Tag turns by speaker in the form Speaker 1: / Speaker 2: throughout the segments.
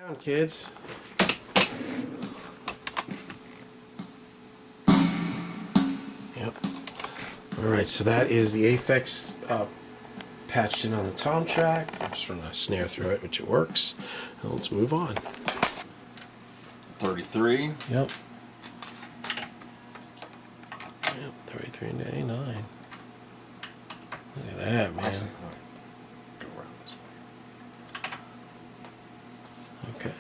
Speaker 1: Down, kids. Yep. Alright, so that is the Aphex patched in on the tom track. I'm just running a snare through it, which it works. And let's move on.
Speaker 2: 33.
Speaker 1: Yep. Yep, 33 into A9. Look at that, man.
Speaker 2: Actually, go around this way.
Speaker 1: Okay.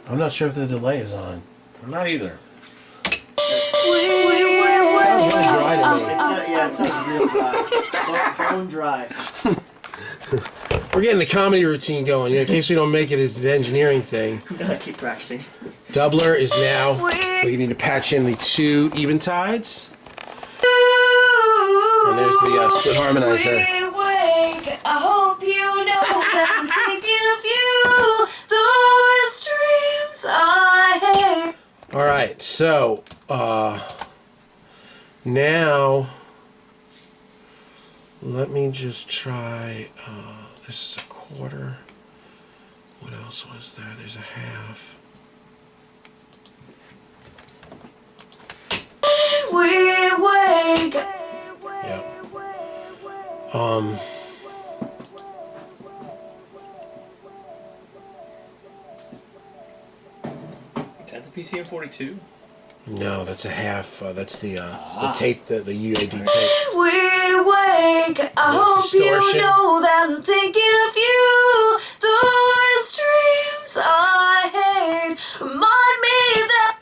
Speaker 1: I'm not sure if the delay is on.
Speaker 2: I'm not either.
Speaker 1: Sounds really dry to me.
Speaker 3: Yeah, it sounds real dry. Bone dry.
Speaker 1: We're getting the comedy routine going. In case we don't make it as an engineering thing.
Speaker 3: Gotta keep practicing.
Speaker 1: Doubler is now. We need to patch in the 2 eventides. And there's the split harmonizer.
Speaker 4: I hope you know that I'm thinking of you. Those dreams I hate.
Speaker 1: All right, so now let me just try. This is a quarter. What else was there? There's a half.
Speaker 4: We wake.
Speaker 1: Yep.
Speaker 5: Is that the PCM42?
Speaker 1: No, that's a half. That's the tape, the UAD tape.
Speaker 4: We wake. I hope
Speaker 1: distortion.
Speaker 4: you know that I'm thinking of you. Those dreams I hate remind me that.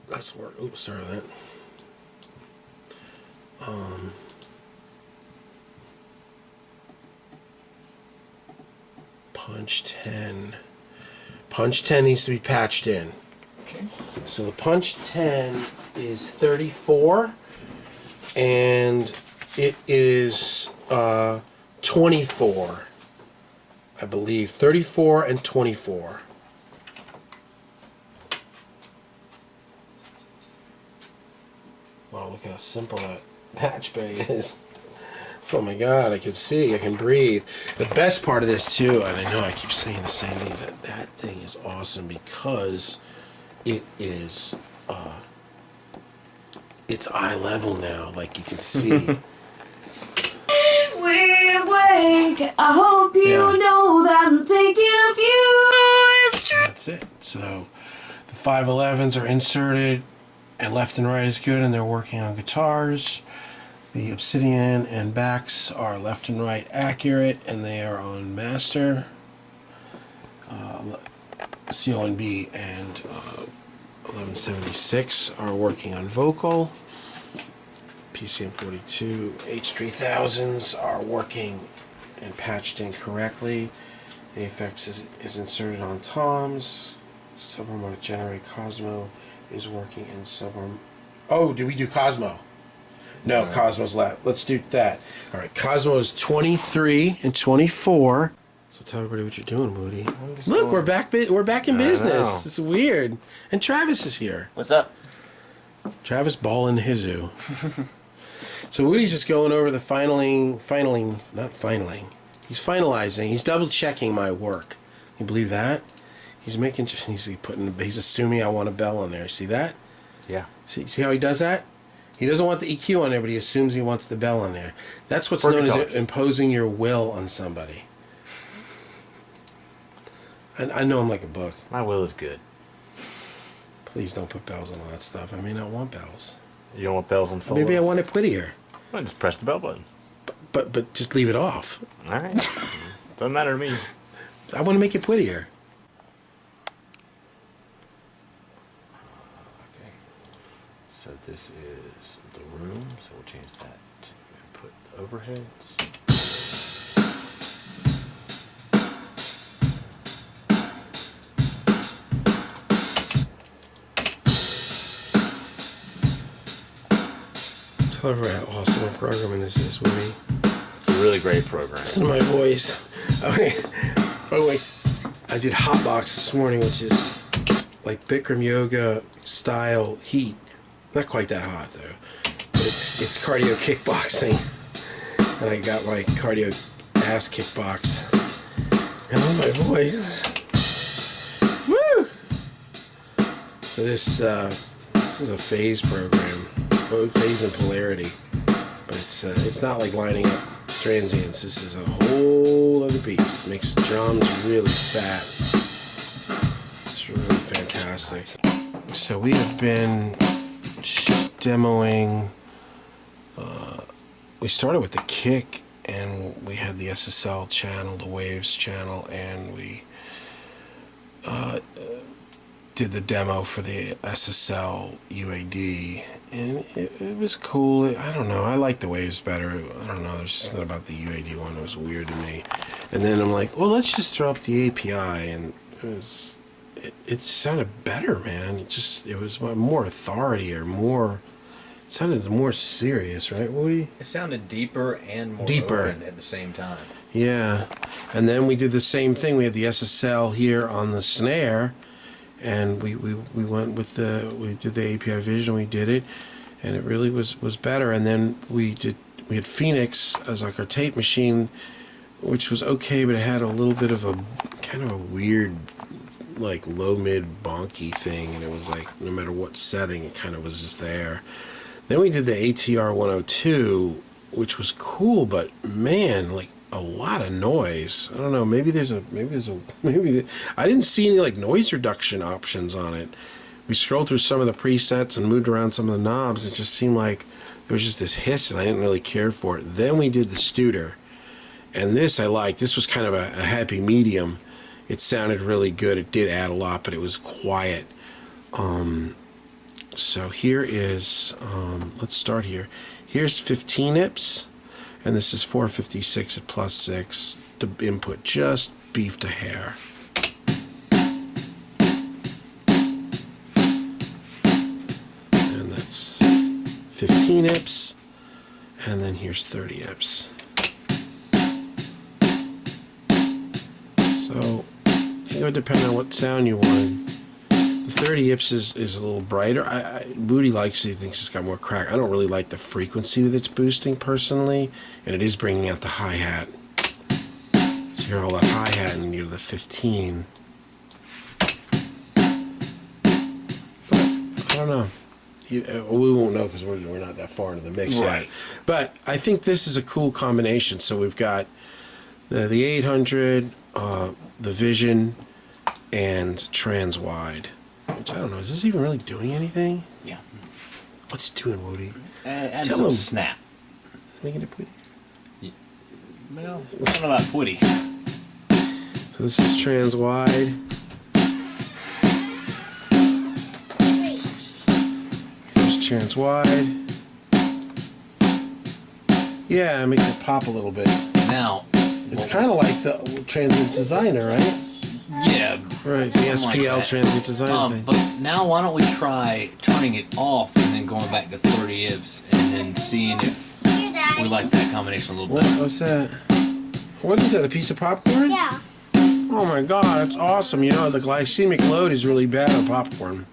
Speaker 1: That's where. Oops, sorry about that. Punch 10. Punch 10 needs to be patched in.
Speaker 2: Okay.
Speaker 1: So the punch 10 is 34, and it is 24, I believe. 34 and 24. Wow, look how simple that patch bay is. Oh my God, I can see, I can breathe. The best part of this too, and I know I keep saying the same thing, is that thing is awesome because it is, it's eye level now, like you can see.
Speaker 4: We wake. I hope you know that I'm thinking of you. It's true.
Speaker 1: That's it. So the 511s are inserted, and left and right is good, and they're working on guitars. The Obsidian and backs are left and right accurate, and they are on master. CONB and 1176 are working on vocal. PCM42 H3000s are working and patched in correctly. The Aphex is inserted on toms. Subharmonic Generate Cosmo is working in subharmonic. Oh, did we do Cosmo? No, Cosmo's left. Let's do that. All right, Cosmo is 23 and 24. So tell everybody what you're doing, Moody. Look, we're back. We're back in business. It's weird. And Travis is here.
Speaker 3: What's up?
Speaker 1: Travis balling hizoo. So Woody's just going over the filing, not filing. He's finalizing. He's double checking my work. You believe that? He's making. He's assuming I want a bell on there. See that?
Speaker 2: Yeah.
Speaker 1: See how he does that? He doesn't want the EQ on there, but he assumes he wants the bell on there. That's what's known as imposing your will on somebody. I know him like a book.
Speaker 6: My will is good.
Speaker 1: Please don't put bells on all that stuff. I may not want bells.
Speaker 6: You don't want bells on solos?
Speaker 1: Maybe I want it prettier.
Speaker 6: Well, just press the bell button.
Speaker 1: But just leave it off.
Speaker 6: All right. Doesn't matter to me.
Speaker 1: I want to make it prettier.
Speaker 6: Okay. So this is the room. So we'll change that. Put the overheads.
Speaker 1: Tell everybody how awesome a programming this is with me.
Speaker 6: It's a really great program.
Speaker 1: Listen to my voice. Okay. Oh wait. I did Hotbox this morning, which is like Bikram yoga style heat. Not quite that hot though. But it's It's cardio kickboxing. And I got my cardio ass kickbox. Oh my voice. Woo! So this is a phase program. Phase and polarity. But it's not like lining up transients. This is a whole other beast. Makes drums really fat. It's really fantastic. So we have been demoing. We started with the kick, and we had the SSL channel, the Waves channel, and we did the demo for the SSL UAD, and it was cool. I don't know. I like the Waves better. I don't know. There's something about the UAD one that was weird to me. And then I'm like, well, let's just throw up the API, and it sounded better, man. It was more authority or more. It sounded more serious, right, Woody?
Speaker 2: It sounded deeper and more
Speaker 1: Deeper.
Speaker 2: open at the same time.
Speaker 1: Yeah. And then we did the same thing. We had the SSL here on the snare, and we went with we did the API Vision. We did it, and it really was better. And then we had Phoenix as like our tape machine, which was okay, but it had a little bit of a kind of a weird, like low mid bonky thing, and it was like no matter what setting, it kind of was just there. Then we did the ATR 102, which was cool, but man, like a lot of noise. I don't know. Maybe I didn't see any like noise reduction options on it. We scrolled through some of the presets and moved around some of the knobs. It just seemed like there was just this hiss, and I didn't really care for it. Then we did the Studer, and this I liked. This was kind of a happy medium. It sounded really good. It did add a lot, but it was quiet. So here is, let's start here. Here's 15 IPS, and this is 456 at +6. The input just beefed a hair. And that's 15 IPS, and then here's 30 IPS. So it would depend on what sound you wanted. The 30 IPS is a little brighter. Booty likes it. He thinks it's got more crack. I don't really like the frequency that it's boosting personally, and it is bringing out the hi-hat. So you hear all that hi-hat and you hear the 15. But I don't know. We won't know because we're not that far into the mix yet. But I think this is a cool combination. So we've got the 800, the Vision, and Trans-Wide. Which I don't know. Is this even really doing anything?
Speaker 2: Yeah.
Speaker 1: What's it doing, Woody?
Speaker 2: And
Speaker 1: Tell
Speaker 2: some
Speaker 1: him.
Speaker 2: snap.
Speaker 1: Making it pretty.
Speaker 2: Well, I don't know about Twitty.
Speaker 1: So this is Trans-Wide. Here's Trans-Wide. Yeah, it makes it pop a little bit.
Speaker 2: Now,
Speaker 1: It's kind of like the Transient Designer, right?
Speaker 2: yeah.
Speaker 1: Right, the
Speaker 2: something like
Speaker 1: SPL
Speaker 2: that.
Speaker 1: Transient Designer thing.
Speaker 2: But now why don't we try turning it off and then going back to 30 IPS and then seeing if we like that combination a little bit.
Speaker 1: What's that? What is that, a piece of popcorn?
Speaker 4: Yeah.
Speaker 1: Oh my god, that's awesome. You know, the glycemic load is really bad on popcorn.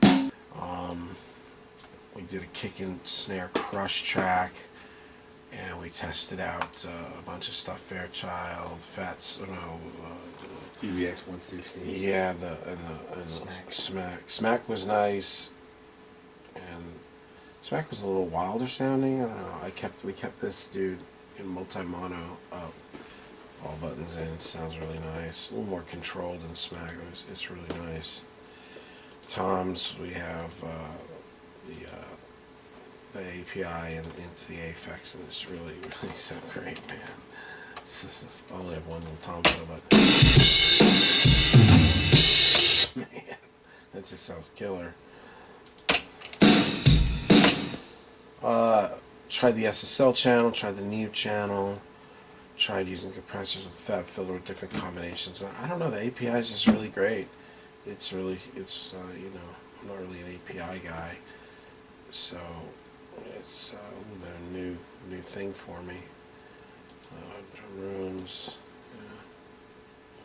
Speaker 1: We did a kick and snare crush track, and we tested out a bunch of stuff. Fairchild,
Speaker 6: TVX 160.
Speaker 1: yeah, and Smack was nice, and Smack was a little wilder sounding. I don't know. We kept this dude in multi-mono up, all buttons in. It sounds really nice. A little more controlled than Smack. It's really nice. Toms, we have the API and into the Aphex, and it's really so great, man. I only have one little tom pedal, but man, that just sounds killer. Tried the SSL channel, tried the Neve channel, tried using compressors with FabFilter with different combinations. I don't know, the API is just really great. It's you know, I'm not really an API guy, so it's a little bit of a new thing for me. Drum rooms, yeah.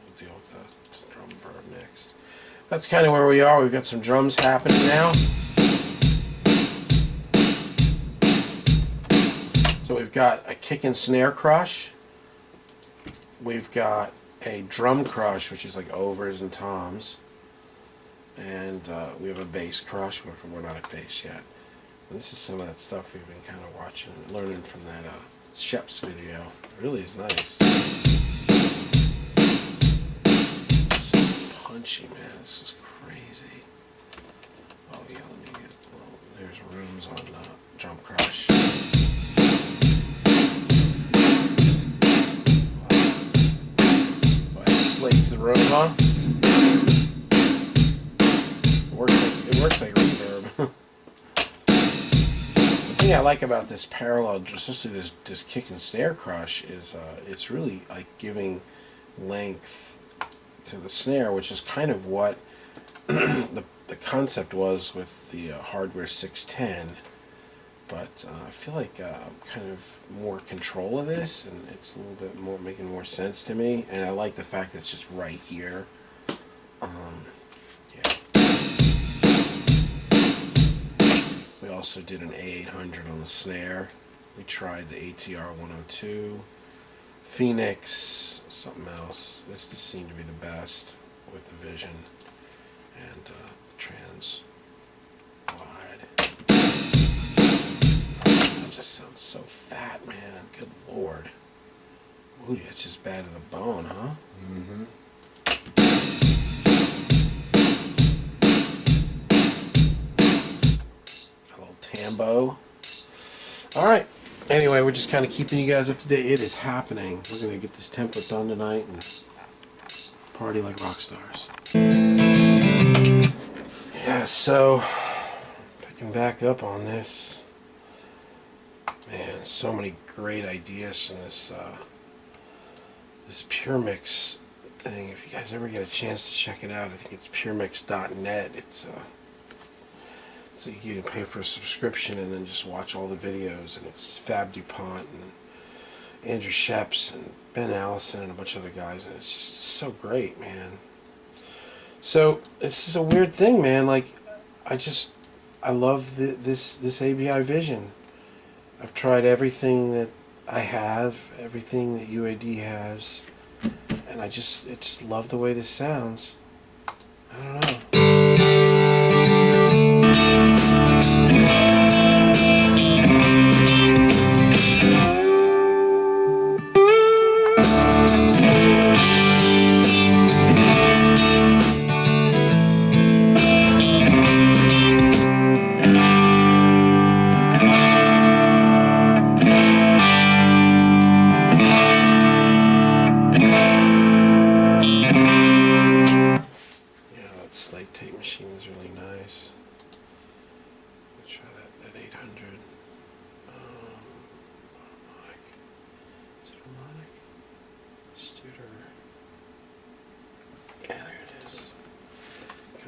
Speaker 1: We'll deal with the drum verb next. That's kind of where we are. We've got some drums happening now. got a kick and snare crush. We've got a drum crush, which is like overs and toms. And we have a bass crush, which we're not at bass yet. And this is some of that stuff we've been kind of watching and learning from that Sheps video. It really is nice. So punchy, man. This is crazy. Oh yeah, let me get. Well, there's rooms on drum crush. Slate's the room, huh? It works like reverb. The thing I like about this parallel, especially this kick and snare crush, is it's really like giving length to the snare, which is kind of what the concept was with the Hardware 610. But I feel like I'm kind of more control of this, and it's a little bit more making more sense to me. And I like the fact that it's just right here. Yeah. We also did an A800 on the snare. We tried the ATR 102, Phoenix, something else. This just seemed to be the best with the Vision and the Trans Wide. That just sounds so fat, man. Good lord. Ooh, it's just bad to the bone, huh?
Speaker 6: Mm-hmm.
Speaker 1: A little tambo. Alright. Anyway, we're just kind of keeping you guys up to date. It is happening. We're going to get this template done tonight and party like rock stars. Yeah, so picking back up on this. Man, so many great ideas from this Pure Mix thing. If you guys ever get a chance to check it out, I think it's puremix.net. It's so you can pay for a subscription and then just watch all the videos. And it's Fab DuPont and Andrew Sheps and Ben Allison and a bunch of other guys, and it's just so great, man. So this is a weird thing, man. Like, I love this ABI Vision. I've tried everything that I have, everything that UAD has, and I just love the way this sounds. I don't know. Slate tape machine is really nice. Let's try that 800. Harmonic. Is it harmonic? Studer. Yeah, there it is.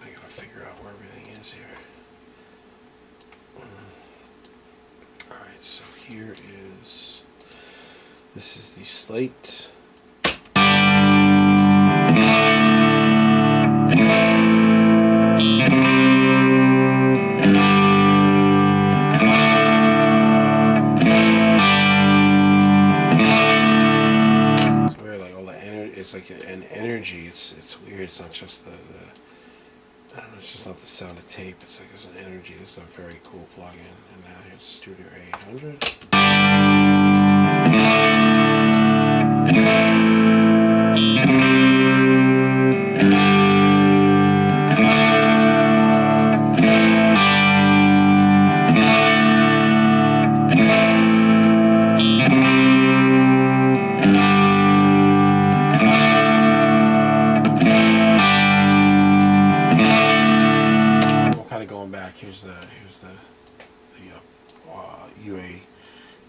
Speaker 1: I gotta figure out where everything is here. Alright, so here is. This is the Slate. It's like an energy. It's weird. It's not just the I don't know. It's just not the sound of tape. It's like there's an energy. This is a very cool plugin. And now here's Studio 800.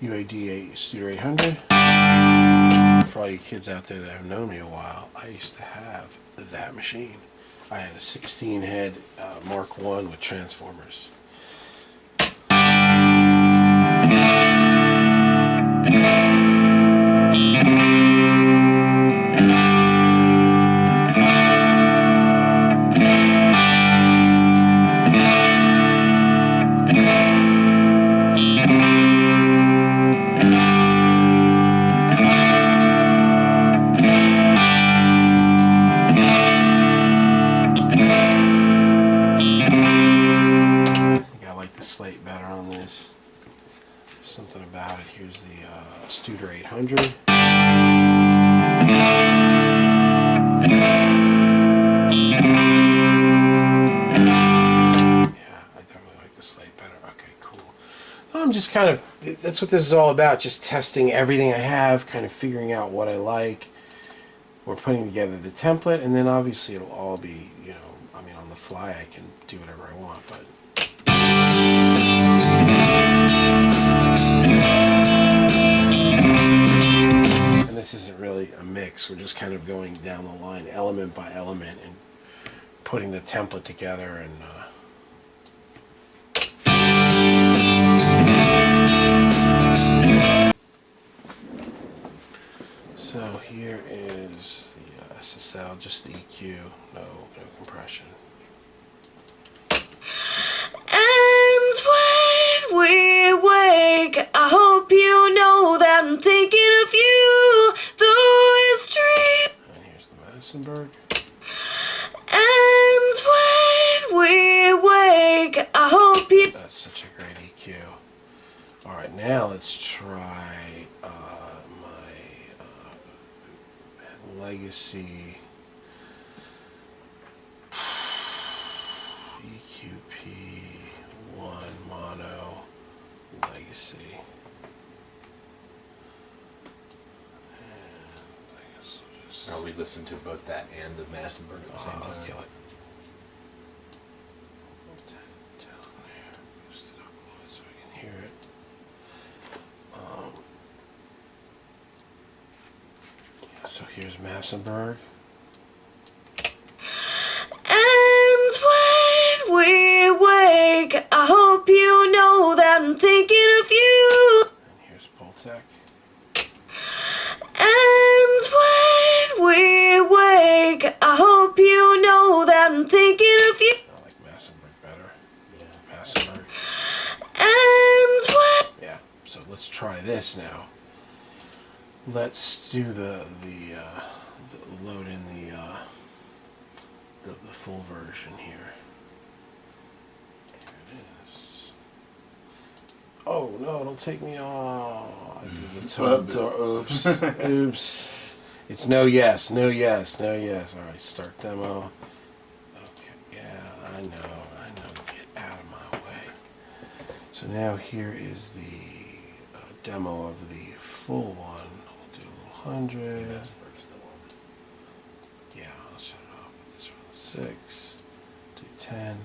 Speaker 1: UAD Studio 800. For all you kids out there that have known me a while, I used to have that machine. I had a 16 head Mark I with transformers. something about it. Here's the Studer 800. Yeah, I definitely like the Slate better. Okay, cool. So I'm just kind of, that's what this is all about, just testing everything I have, kind of figuring out what I like. We're putting together the template, and then obviously it'll all be, you know, I mean, on the fly I can do whatever I want, but... And this isn't really a mix, we're just kind of going down the line, element by element, and putting the template together, and... So here is the SSL, just the EQ, no compression.
Speaker 4: And when we wake, I hope you know that I'm thinking of you. Though it's dream.
Speaker 1: And here's the Massenburg.
Speaker 4: And when we wake, I hope you.
Speaker 1: That's such a great EQ. All right, now let's try my Legacy EQP1 mono Legacy. And I guess I'll just...
Speaker 6: Are we listening to both that and the Massenburg at the same
Speaker 1: I'll
Speaker 6: time?
Speaker 1: kill it. Boost it up a little so we can hear it. Yeah, so here's Massenburg.
Speaker 4: And when we wake, I hope you know that I'm thinking of you.
Speaker 1: And here's Poltec.
Speaker 4: And when we wake, I hope you know that I'm thinking of you.
Speaker 1: I like Massenburg better. Yeah, Massenburg.
Speaker 4: And when.
Speaker 1: Yeah, so let's try this now. Let's do the load in the full version here. Here it is. Oh no! Don't take me off. I did the oops, oops. It's no yes, no yes, no yes. All right, start demo. Okay, yeah, I know. Get out of my way. So now here is the demo of the full one. We'll do a little 100.
Speaker 6: Massenburg's the one.
Speaker 1: Yeah, I'll shut it off. Let's run 6. Do 10.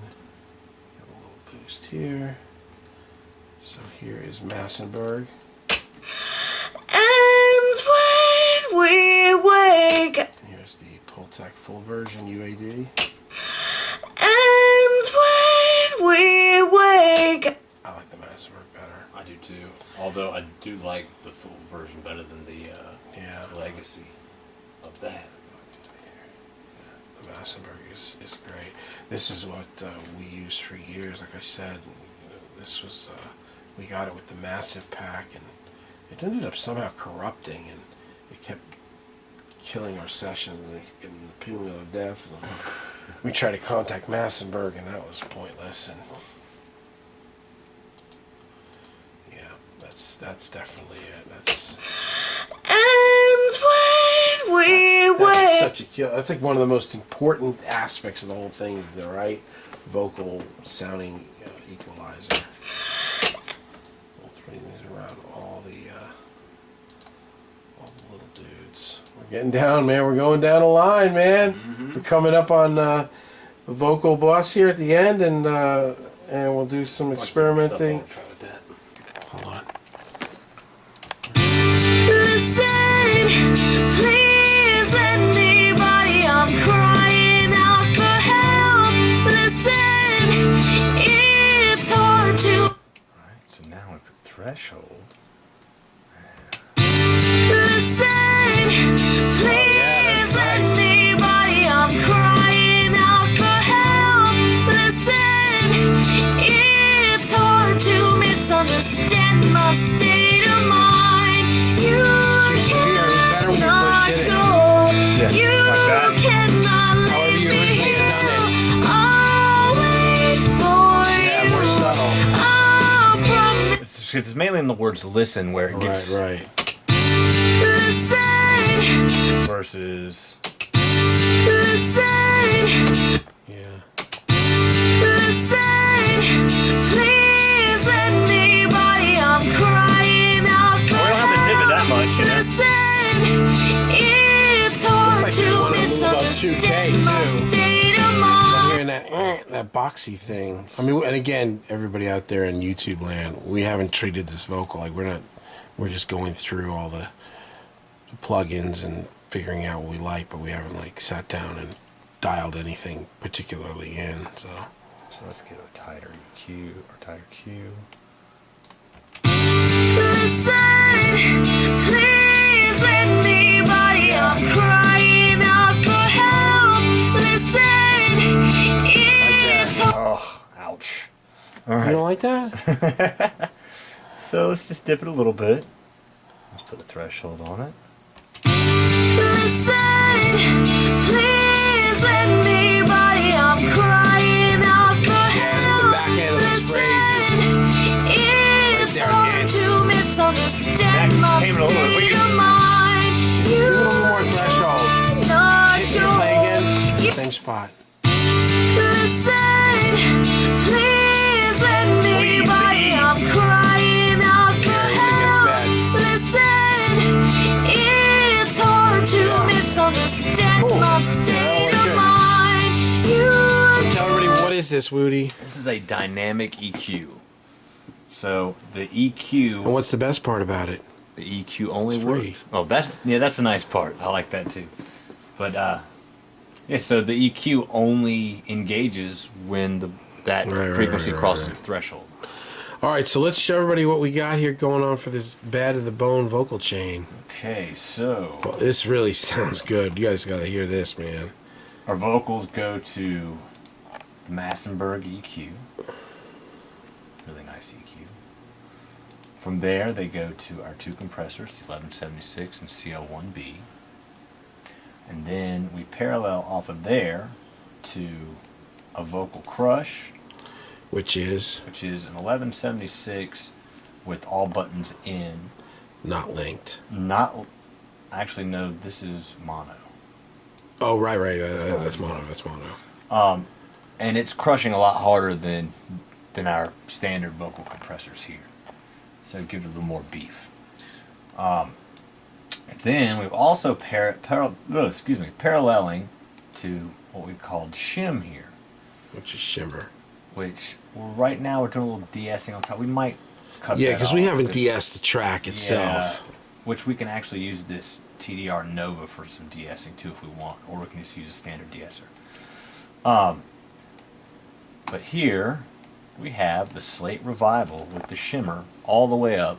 Speaker 1: Give a little boost here. So here is Massenburg.
Speaker 4: And when we wake.
Speaker 1: And here's the Poltec full version UAD.
Speaker 4: And when we wake.
Speaker 1: I like the Massenburg better.
Speaker 6: I do too. Although I do like the full version better than the
Speaker 1: Yeah.
Speaker 6: Legacy of that.
Speaker 1: The Massenburg is great. This is what we used for years. Like I said, this was we got it with the massive pack, and it ended up somehow corrupting, and it kept killing our sessions and pinwheel of death. And we tried to contact Massenburg, and that was pointless. And yeah, that's definitely it. That's
Speaker 4: And when we
Speaker 1: that's
Speaker 4: wake.
Speaker 1: such a kill. That's like one of the most important aspects of the whole thing, is the right vocal sounding equalizer. We'll throw these around all the little dudes. We're getting down, man. We're going down a line, man. We're coming up on the vocal bus here at the end, and we'll do some experimenting.
Speaker 6: Try with that.
Speaker 1: Hold on.
Speaker 4: Listen, please, anybody, I'm crying out for help. Listen, it's hard to.
Speaker 6: Alright, so now we've got threshold.
Speaker 4: Listen, please, anybody, I'm crying out for help. Listen, it's hard to misunderstand my state of mind. You cannot go. You cannot
Speaker 1: However you originally had done it.
Speaker 4: I'll wait for
Speaker 1: Yeah,
Speaker 4: you.
Speaker 1: more subtle.
Speaker 4: I'll promise.
Speaker 6: It's just it's mainly in the words "listen" where it gets
Speaker 1: Right.
Speaker 4: Listen,
Speaker 6: versus.
Speaker 4: listen,
Speaker 1: Yeah.
Speaker 4: listen. Please let me body. I'm crying out for
Speaker 6: We don't have to dip it that much, you know.
Speaker 4: Listen, it's hard
Speaker 1: Looks like you
Speaker 4: to
Speaker 1: wanna move up 2K,
Speaker 4: misunderstand my
Speaker 1: too.
Speaker 4: state of
Speaker 1: I'm
Speaker 4: mind.
Speaker 1: hearing that boxy thing. I mean, and again, everybody out there in YouTube land, we haven't treated this vocal like we're just going through all the plugins and figuring out what we like, but we haven't like sat down and dialed anything particularly in. So
Speaker 6: let's get a tighter EQ or tighter Q.
Speaker 4: Listen, please let me body. I'm crying out for help. Listen, it's hard.
Speaker 6: Oh, ouch! All
Speaker 1: you
Speaker 6: right,
Speaker 1: don't like that?
Speaker 6: so let's just dip it a little bit. Let's put a threshold on it.
Speaker 4: Listen, please let me body. I'm crying out for
Speaker 1: Yeah,
Speaker 4: help.
Speaker 1: the back end looks crazy.
Speaker 4: It's
Speaker 1: there,
Speaker 4: hard
Speaker 1: Nance.
Speaker 4: to misunderstand
Speaker 6: That
Speaker 4: my
Speaker 6: came in a little bit. We
Speaker 4: state
Speaker 6: can-
Speaker 4: of mind.
Speaker 1: Do a little more threshold.
Speaker 4: Not
Speaker 1: Hit your play again. Same spot.
Speaker 4: Listen, please let me
Speaker 6: Please,
Speaker 4: body.
Speaker 6: please.
Speaker 4: I'm crying out for
Speaker 1: Yeah, it gets
Speaker 4: help.
Speaker 1: bad.
Speaker 4: Listen, it's hard to misunderstand
Speaker 1: Cool.
Speaker 4: my
Speaker 1: Yeah,
Speaker 4: state
Speaker 1: that
Speaker 4: of
Speaker 1: worked
Speaker 4: mind. You
Speaker 1: So tell everybody, what is this, Woody?
Speaker 6: This is a dynamic EQ. So the
Speaker 1: And
Speaker 6: EQ,
Speaker 1: what's the best part about it?
Speaker 6: the EQ only
Speaker 1: It's free.
Speaker 6: works. Oh, that's the nice part. I like that too. But yeah, so the EQ only engages when that
Speaker 1: Right,
Speaker 6: frequency
Speaker 1: right,
Speaker 6: crosses
Speaker 1: right.
Speaker 6: the threshold.
Speaker 1: All right, so let's show everybody what we got here going on for this bad to the bone vocal chain.
Speaker 6: Okay, so
Speaker 1: Well, this really sounds good. You guys got to hear this, man.
Speaker 6: our vocals go to the Massenburg EQ. Really nice EQ. From there, they go to our two compressors, the 1176 and CO1B. And then we parallel off of there to a vocal crush,
Speaker 1: Which is
Speaker 6: which is an 1176 with all buttons in.
Speaker 1: not linked.
Speaker 6: Not, actually, no, this is mono.
Speaker 1: Oh, right. That's mono. That's mono.
Speaker 6: And it's crushing a lot harder than our standard vocal compressors here. So it gives it a little more beef. And then we've also paralleling to what we called shim here,
Speaker 1: Which is shimmer.
Speaker 6: which right now we're doing a little de-essing on top. We might cut
Speaker 1: Yeah,
Speaker 6: that
Speaker 1: because we
Speaker 6: off,
Speaker 1: haven't de-essed the track itself.
Speaker 6: Yeah, which we can actually use this TDR Nova for some de-essing too if we want, or we can just use a standard de-esser. But here we have the Slate Revival with the shimmer all the way up.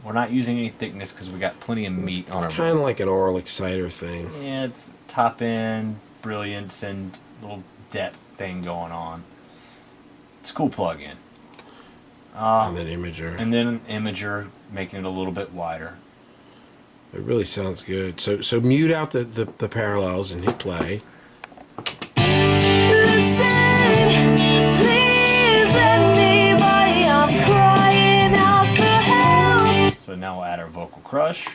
Speaker 6: We're not using any thickness because we got plenty of meat on our
Speaker 1: It's kind of like an oral exciter thing.
Speaker 6: Yeah, it's top end, brilliance, and little depth thing going on. It's a cool plug-in.
Speaker 1: And then imager.
Speaker 6: And then an imager, making it a little bit wider.
Speaker 1: It really sounds good. So mute out the parallels and hit play.
Speaker 4: Listen, please let me body. I'm crying out for help.
Speaker 6: So now we'll add our vocal crush.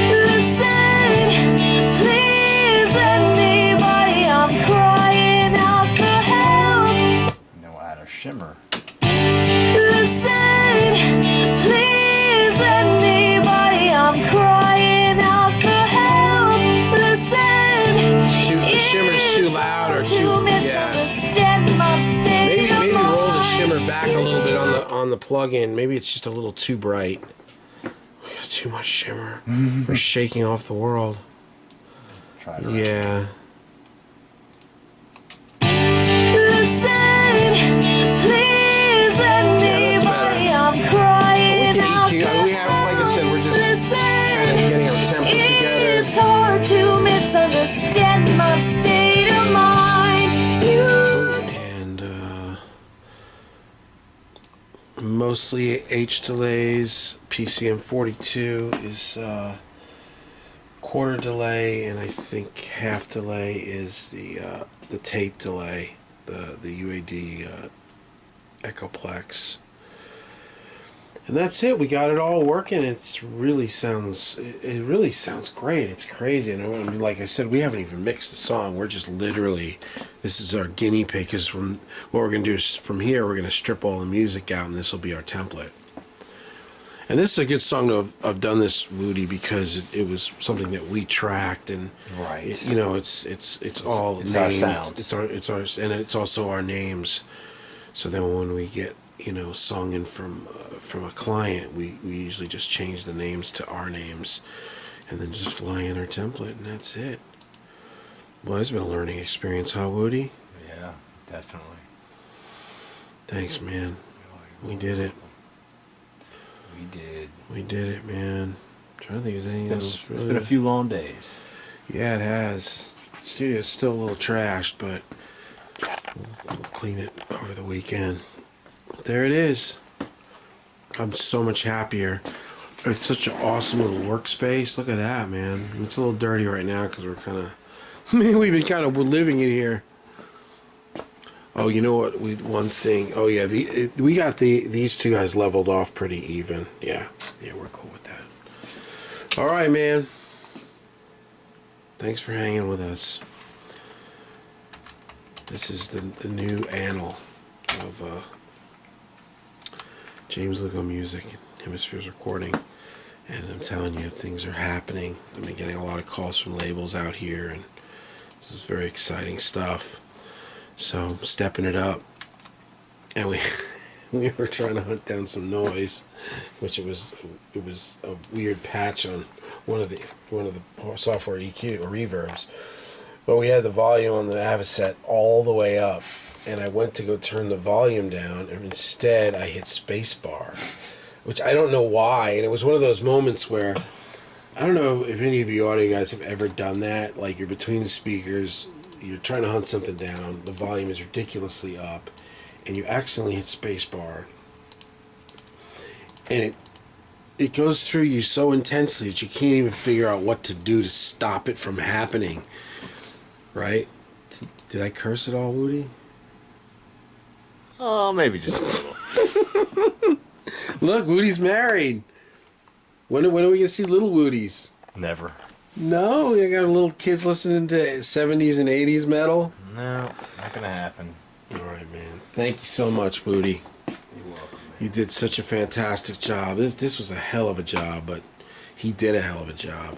Speaker 4: Listen, please let me body. I'm crying out for help.
Speaker 6: And then we'll add our shimmer.
Speaker 4: Listen, please let me body. I'm crying out for help. Listen,
Speaker 1: The shimmer's too loud or
Speaker 4: to
Speaker 1: too
Speaker 4: misunderstand my state
Speaker 1: Maybe
Speaker 4: of
Speaker 1: roll the
Speaker 4: mind.
Speaker 1: shimmer back a little bit on the plug-in. Maybe it's just a little too bright. We got too much shimmer. We're shaking off the world.
Speaker 6: Try it.
Speaker 1: Yeah.
Speaker 4: Listen, please let me
Speaker 1: that's
Speaker 4: body.
Speaker 1: better.
Speaker 4: I'm crying
Speaker 1: We can
Speaker 4: out
Speaker 1: EQ.
Speaker 4: for
Speaker 1: We have, like I said, we're just kind of getting our tempos together.
Speaker 4: It's hard to misunderstand my state of mind.
Speaker 1: And mostly H delays. PCM 42 is quarter delay, and I think half delay is the tape delay, the UAD Echoplex. And that's it. We got it all working. It really sounds great. It's crazy. And I mean, like I said, we haven't even mixed the song. We're just literally, this is our guinea pig. Because from what we're gonna do is from here, we're gonna strip all the music out, and this will be our template. And this is a good song to have done this, Woody, because it was something that we tracked, and
Speaker 6: Right.
Speaker 1: it's all
Speaker 6: it's our
Speaker 1: names.
Speaker 6: sounds.
Speaker 1: It's ours, and it's also our names. So then when we get a song in from a client, we usually just change the names to our names, and then just fly in our template, and that's it. Well, it's been a learning experience, huh, Woody?
Speaker 6: Yeah, definitely.
Speaker 1: Thanks, man. We did it. We did it, man. I'm trying to think of anything else.
Speaker 6: It's been a few long days.
Speaker 1: Yeah, it has. The studio's still a little trashed, but we'll clean it over the weekend. There it is. I'm so much happier. It's such an awesome little workspace. Look at that, man. It's a little dirty right now because we're kind of... we've been kind of living in here. Oh, you know what? One thing. Oh, yeah. We got these two guys leveled off pretty even. Yeah, we're cool with that. All right, man. Thanks for hanging with us. This is the new annal of James Lugo Music, Hemispheres Recording. And I'm telling you, things are happening. I've been getting a lot of calls from labels out here, and this is very exciting stuff. So, stepping it up. And we were trying to hunt down some noise, which it was a weird patch on one of the software EQ or reverbs. But we had the volume on the Avocet all the way up, and I went to go turn the volume down, and instead I hit spacebar, which I don't know why. And it was one of those moments where, I don't know if any of you audio guys have ever done that. Like, you're between the speakers, you're trying to hunt something down, the volume is ridiculously up, and you accidentally hit spacebar, and it goes through you so intensely that you can't even figure out what to do to stop it from happening. Right? Did I curse at all, Woody?
Speaker 6: Oh, maybe just a little.
Speaker 1: Look, Woody's married. When are we gonna see little Woodies?
Speaker 6: Never.
Speaker 1: No, you got little kids listening to 70s and 80s metal.
Speaker 6: No, not gonna happen.
Speaker 1: All right, man. Thank you so much, Woody.
Speaker 6: You're welcome, man.
Speaker 1: You did such a fantastic job. This was a hell of a job, but he did a hell of a job.